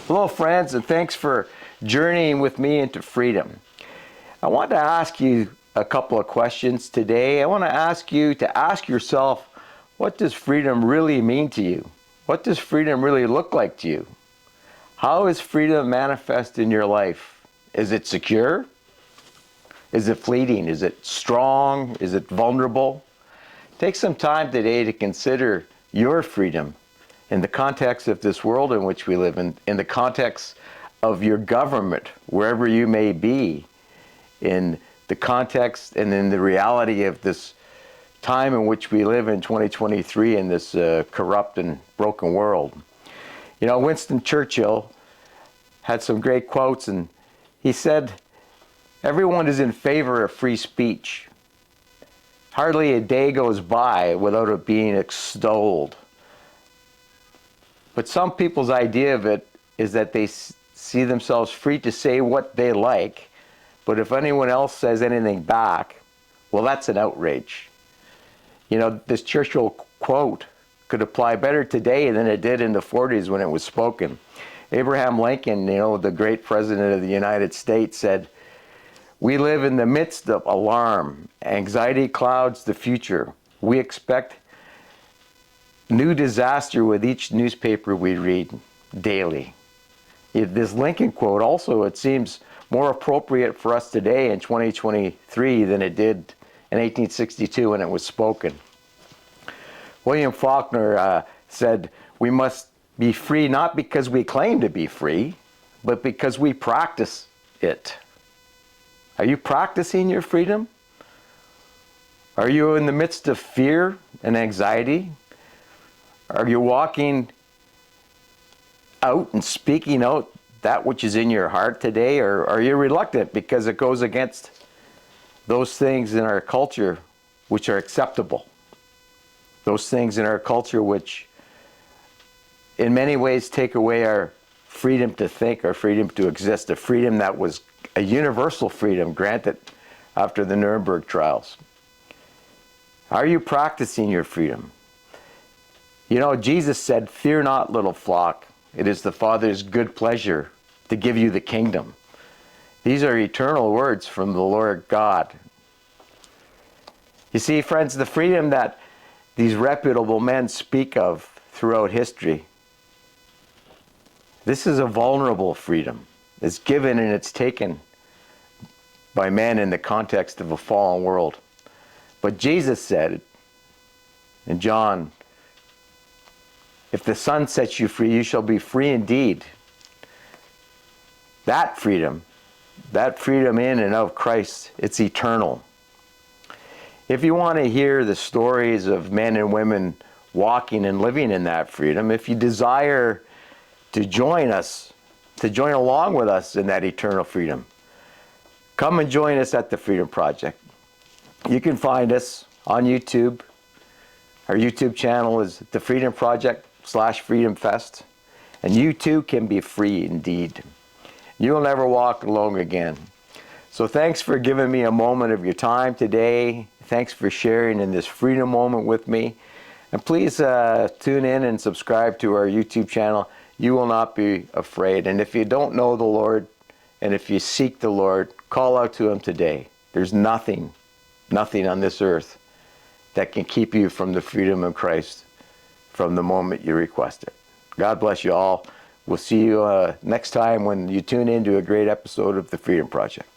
Hello, friends, and thanks for journeying with me into freedom. I want to ask you a couple of questions today. I want to ask you to ask yourself, what does freedom really mean to you? What does freedom really look like to you? How is freedom manifest in your life? Is it secure? Is it fleeting? Is it strong? Is it vulnerable? Take some time today to consider your freedom in the context of this world in which we live, in the context of your government, wherever you may be, in the context and in the reality of this time in which we live in 2023 in this corrupt and broken world. You know, Winston Churchill had some great quotes, and he said, "Everyone is in favor of free speech. Hardly a day goes by without it being extolled. But some people's idea of it is that they see themselves free to say what they like, but if anyone else says anything back, well, that's an outrage." You know, this Churchill quote could apply better today than it did in the 40s when it was spoken. Abraham Lincoln, you know, the great president of the United States, said, "We live in the midst of alarm. Anxiety clouds the future. We expect new disaster with each newspaper we read daily." This Lincoln quote also, it seems more appropriate for us today in 2023 than it did in 1862 when it was spoken. William Faulkner said, "We must be free not because we claim to be free, but because we practice it." Are you practicing your freedom? Are you in the midst of fear and anxiety? Are you walking out and speaking out that which is in your heart today? Or are you reluctant because it goes against those things in our culture which are acceptable? Those things in our culture which in many ways take away our freedom to think, our freedom to exist, a freedom that was a universal freedom granted after the Nuremberg trials. Are you practicing your freedom? You know, Jesus said, "Fear not, little flock. It is the Father's good pleasure to give you the kingdom." These are eternal words from the Lord God. You see, friends, the freedom that these reputable men speak of throughout history, this is a vulnerable freedom. It's given and it's taken by men in the context of a fallen world. But Jesus said in John, "If the Son sets you free, you shall be free indeed." That freedom in and of Christ, it's eternal. If you want to hear the stories of men and women walking and living in that freedom, if you desire to join us, to join along with us in that eternal freedom, come and join us at the Freedom Project. You can find us on YouTube. Our YouTube channel is the Freedom Project /Freedom Fest, and you too can be free indeed. You'll never walk alone again. So thanks for giving me a moment of your time today. Thanks for sharing in this freedom moment with me. And please tune in and subscribe to our YouTube channel. You will not be afraid. And if you don't know the Lord, and if you seek the Lord, call out to Him today. There's nothing on this earth that can keep you from the freedom of Christ from the moment you request it. God bless you all. We'll see you next time when you tune in to a great episode of the Freedom Project.